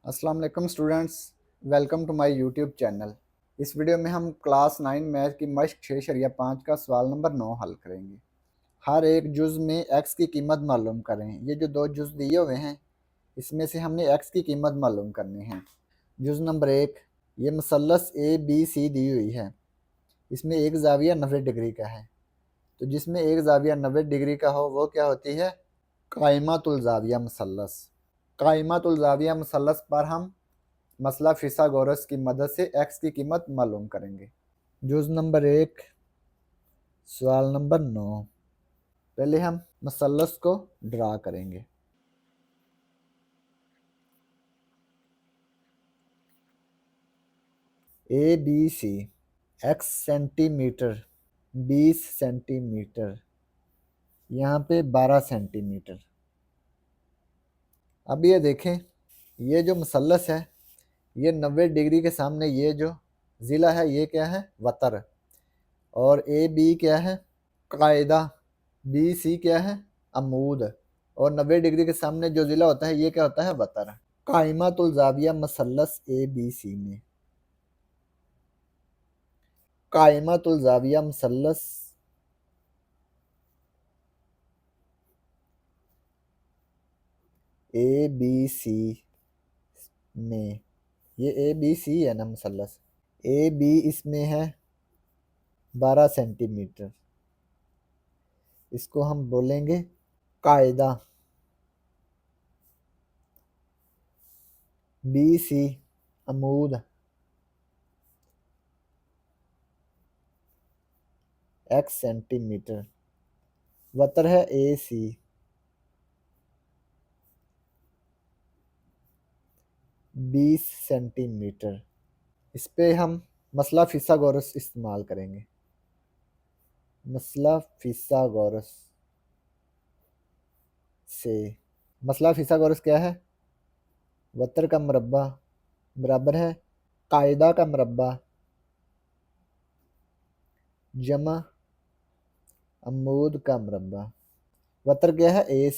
अस्सलाम वालेकुम students, welcome to my YouTube channel. इस वीडियो में हम क्लास 9 मैथ की मश्क 6/5 का सवाल नंबर 9 हल करेंगे। हर एक जुज़ में एक्स की कीमत मालूम करें। ये जो दो जुज़ दिए हुए हैं इसमें से हमने एक्स की कीमत मालूम करनी है। जुज़ नंबर 1, ये मसल्लस ए बी सी दी हुई है। इसमें एक ज़ाविया 90 डिग्री का है, तो जिसमें एक ज़ाविया 90 डिग्री का हो वो क्या होती है? काइमतुल ज़ाविया मसल्लस। काइमतुल ज़ाविया मसल्लस पर हम मसला फिसागोरस की मदद से एक्स की कीमत मालूम करेंगे। जुज़ नंबर 1, सवाल नंबर 9। पहले हम मसल्लस को ड्रा करेंगे। A B C, X centimetre, 20 centimetre, यहाँ पे 12 सेंटीमीटर। अब ये देखें, ये जो मसल्लस है ये 90 डिग्री के सामने ये जो ज़िला है ये क्या है? वतर। और ए बी क्या है? कायदा। बी सी क्या है? अमूद। और 90 डिग्री के सामने जो ज़िला होता है ये क्या होता है? वतर। काइमतुल ज़ाविया मसल्लस ए बी सी में, काइमतुल ज़ाविया मसल्लस ए बी सी में, ये ए बी सी है ना मसल्लस, ए बी इसमें है 12 सेंटीमीटर। इसको हम बोलेंगे कायदा। बी सी अमूद, एक्स सेंटीमीटर, वतर है ए सी, 20 सेंटीमीटर। इस पे हम मसला फिसागोरस इस्तेमाल करेंगे। मसला फिसागोरस से, मसला फिसागोरस क्या है? वतर का मुरब्बा बराबर है कायदा का मुरब्बा जमा अमूद का मुरब्बा। वतर क्या है? ए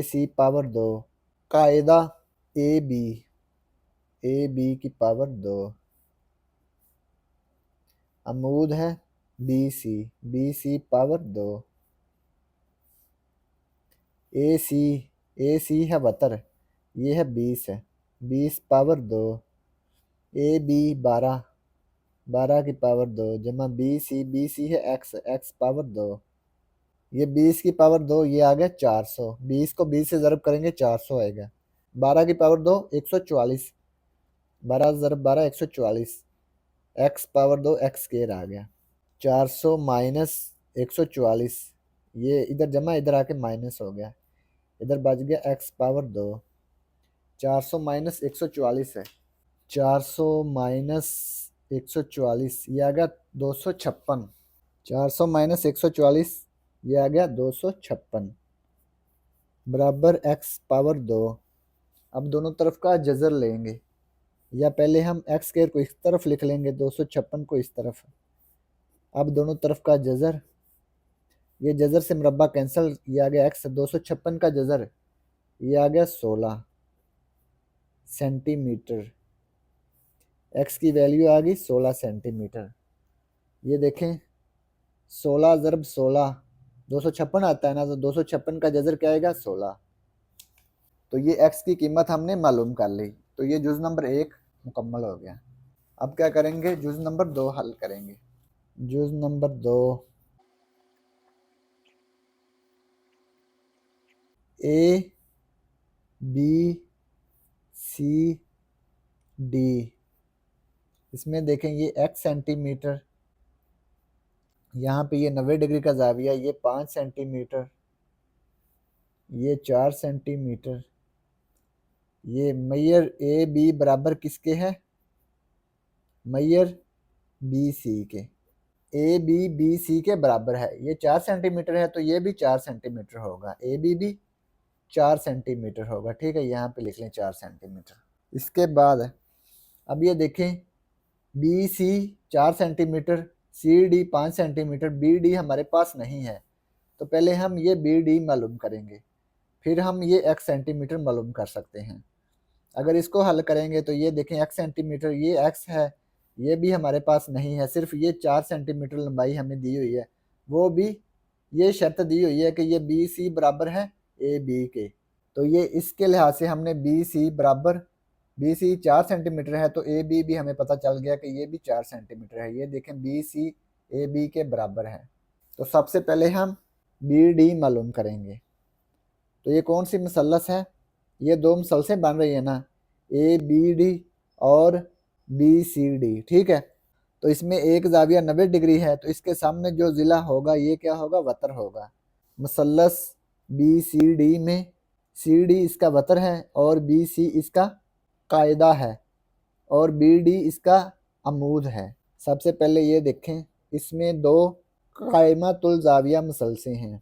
सी पावर 2, कायदा ए बी की पावर 2, अमूद है बी सी पावर 2, ए सी है वतर, ये है 20 है, 20 पावर 2, ए बी 12, 12 की पावर 2 जमा बी सी है एक्स पावर 2, ये 20 की पावर 2, ये आ गया 400। 20 को 20 से ज़रब करेंगे 400 आएगा। 12 की पावर 2 144, 12 ज़रब 12 144, एक्स पावर 2 एक्स स्केयर आ गया। 400 माइनस 144, ये इधर जमा इधर आके माइनस हो गया, इधर बच गया एक्स पावर 2। 400 माइनस 144 है, 400 माइनस 144 ये आ गया 256। 400 माइनस 144 ये आ गया 256 बराबर एक्स पावर 2। अब दोनों तरफ का जज़र लेंगे, या पहले हम एक्स स्क्वायर को इस तरफ लिख लेंगे, 256 को इस तरफ। अब दोनों तरफ का जज़र, ये जज़र से मुरब्बा कैंसिल, ये आ गया एक्स, 256 का जज़र ये आ गया 16 सेंटीमीटर। एक्स की वैल्यू आ गई 16 सेंटीमीटर। ये देखें 16 ज़रब 16 256 आता है ना, तो 256 का जज़र क्या आएगा? 16। तो ये एक्स की कीमत हमने मालूम कर ली। तो ये जुज़ नंबर 1 मुकम्मल हो गया। अब क्या करेंगे? जुज़ नंबर 2 हल करेंगे। जुज़ number 2, A B C D, इसमें देखें ये एक्स सेंटीमीटर, यहाँ पे ये 90 डिग्री का ज़ाविया, ये 5 सेंटीमीटर, ये 4 सेंटीमीटर। ये मैयर ए बी बराबर किसके है? मैयर बी सी के। ए बी सी के बराबर है। ये 4 सेंटीमीटर है तो ये भी 4 सेंटीमीटर होगा, ए बी भी 4 सेंटीमीटर होगा। ठीक है, यहाँ पे लिख लें 4 सेंटीमीटर। इसके बाद अब ये देखें B C 4 centimetre, C D 5 centimetre, B D हमारे पास नहीं है, तो पहले हम ये बी डी मालूम करेंगे, फिर हम ये एक्स सेंटीमीटर मालूम कर सकते हैं। अगर इसको हल करेंगे तो ये देखें x सेंटीमीटर, ये x है, ये भी हमारे पास नहीं है, सिर्फ ये 4 सेंटीमीटर लंबाई हमें दी हुई है, वो भी ये शर्त दी हुई है कि ये बी सी बराबर है ए बी के। तो ये इसके लिहाज से हमने बी सी बराबर, बी सी 4 सेंटीमीटर है तो ए बी भी हमें पता चल गया कि ये भी 4 सेंटीमीटर है। ये देखें बी सी ए बी के बराबर है। तो सबसे पहले हम बी डी मालूम करेंगे। तो ये कौन सी मसलस है, ये दो मसलसें बन रही है ना, ए बी डी और बी सी डी, ठीक है। तो इसमें एक जाविया 90 डिग्री है, तो इसके सामने जो ज़िला होगा ये क्या होगा, वतर होगा। मसलस बी सी डी में सी डी इसका वतर है और बी सी इसका कायदा है और बी डी इसका अमूद है। सबसे पहले ये देखें, इसमें दो कायमतुल जाविया मसलसें हैं।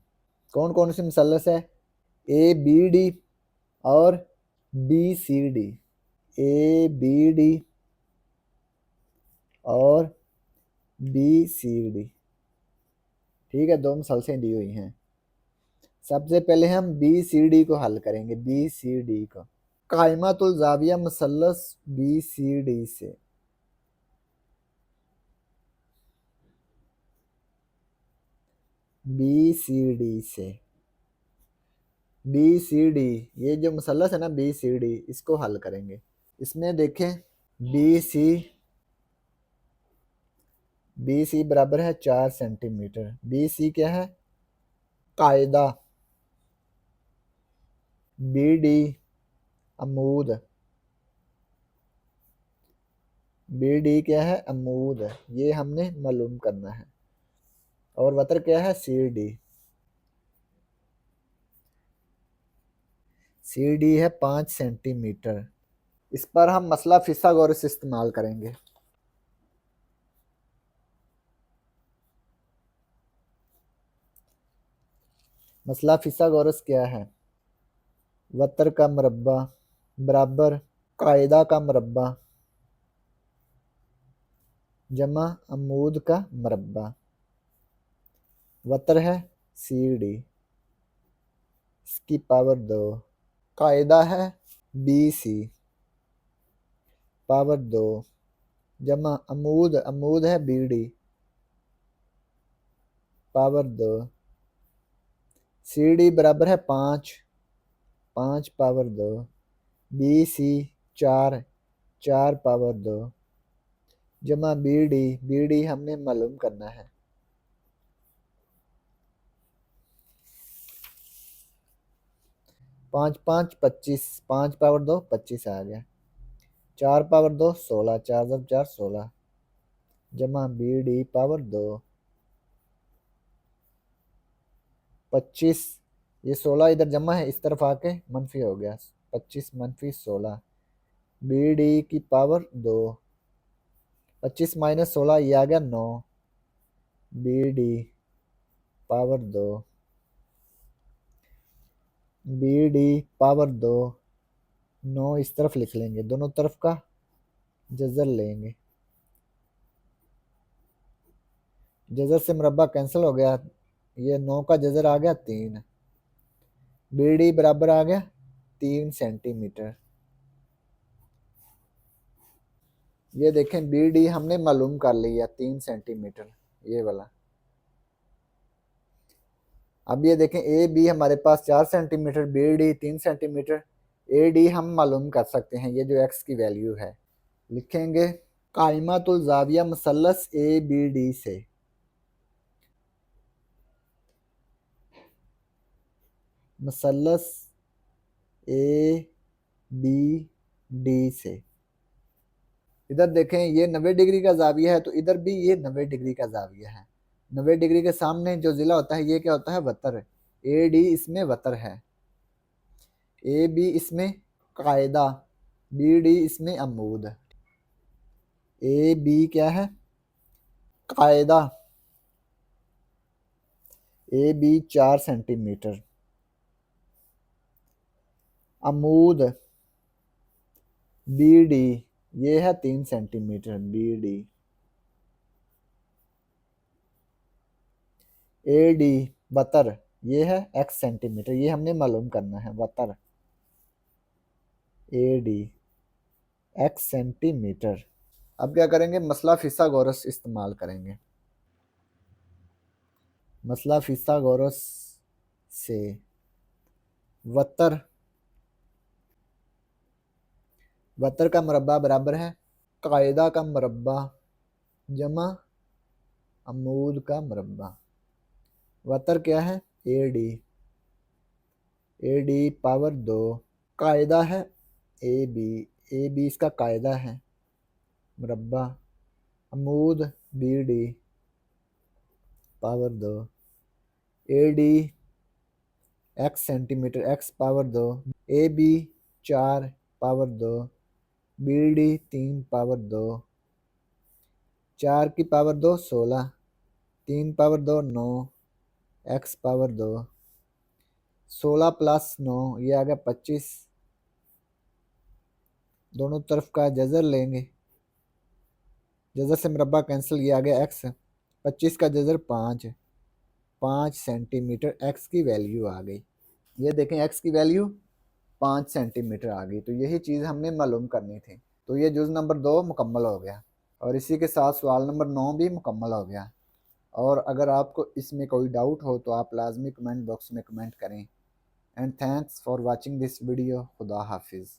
कौन कौन सी मसलस है, ए बी डी और B C D, A B D और बी सी डी, ठीक है, दो मसलसें दी हुई हैं। सबसे पहले हम बी सी डी को हल करेंगे, बी सी डी को। कायमतुल जाविया मसलस बी सी डी से, बी सी डी से, बी सी डी, ये जो मसलस है ना बी सी डी, इसको हल करेंगे। इसमें देखें बी सी, बी सी बराबर है 4 सेंटीमीटर, बी सी क्या है, कायदा, बी डी अमूद, बी डी क्या है, अमूद, ये हमने मालूम करना है। और वतर क्या है, सी डी, सी डी है 5 सेंटीमीटर। इस पर हम मसला फिसागोरस इस्तेमाल करेंगे। मसला फिसागोरस क्या है, वतर का मरबा बराबर कायदा का मरबा जमा अमूद का मरबा। वतर है सी डी, इसकी पावर 2, कायदा है बी सी, पावर 2 जमा अमूद, अमूद है B D, power 2। C D बराबर है 5, 5 पावर 2, बी सी 4, 4 पावर 2 जमा बी डी, बी डी हमने मालूम करना है। 5 5 25, 5 पावर 2 25 आ गया, 4 पावर 2 16, 4 जब 4 16 जमा बी डी पावर 2, 25, ये 16 इधर जमा है, इस तरफ आके मनफी हो गया, 25 मनफी 16, बी डी की पावर 2, 25 माइनस 16 ये आ गया 9, B D power 2, B D power 2, 9 इस तरफ लिख लेंगे, दोनों तरफ का जजर लेंगे, जजर से मुरब्बा कैंसिल हो गया, ये 9 का जजर आ गया 3, बी डी बराबर आ गया 3 सेंटीमीटर। ये देखें बी डी हमने मालूम कर लिया 3 सेंटीमीटर, ये वाला। अब ये देखें ए बी हमारे पास 4 centimetre, B D 3 centimetre, A D हम मालूम कर सकते हैं, ये जो एक्स की वैल्यू है। लिखेंगे कायमतुल जाविया मसलस ए बी डी से, मसलस ए बी डी से। इधर देखें ये 90 डिग्री का जाविया है, तो इधर भी ये 90 डिग्री का जाविया है। 90 डिग्री के सामने जो जिला होता है ये क्या होता है, वतर। ए डी इसमें वतर है, ए बी इसमें कायदा, बी डी इसमें अमूद। ए बी क्या है, कायदा, ए बी 4 सेंटीमीटर, अमूद बी डी ये है 3 centimetre, B D. A D वतर ये है x सेंटीमीटर, ये हमने मालूम करना है, वतर ए डी। x centimetre. अब क्या करेंगे, मसला फिसागोरस इस्तेमाल करेंगे। मसला फिसागोरस से वतर, वतर का मुरब्बा बराबर है कायदा का मुरब्बा जमा अमूद का मुरब्बा। वतर क्या है, A D, A D power 2, कायदा है ए बी, ए बी इसका कायदा है मुरब्बा, अमूद B D power 2, A D x centimetre x power 2, A B 4 power 2, B D 3 power 2, 4 की power 2 16, 3 power 2 9, x power 2, 16 plus 9 ये आ गया 25। दोनों तरफ का जजर लेंगे, जजर से मुरब्बा कैंसिल, ये आ गया एक्स। 25 का जजर 5, 5 सेंटीमीटर एक्स की वैल्यू आ गई। ये देखें एक्स की वैल्यू 5 सेंटीमीटर आ गई। तो यही चीज़ हमने मालूम करनी थी। तो ये जुज़ नंबर 2 मुकम्मल हो गया और इसी के साथ सवाल नंबर 9 भी मुकम्मल हो गया। और अगर आपको इसमें कोई डाउट हो तो आप लाजमी कमेंट बॉक्स में कमेंट करें। And thanks for watching this video. खुदा हाफिज़।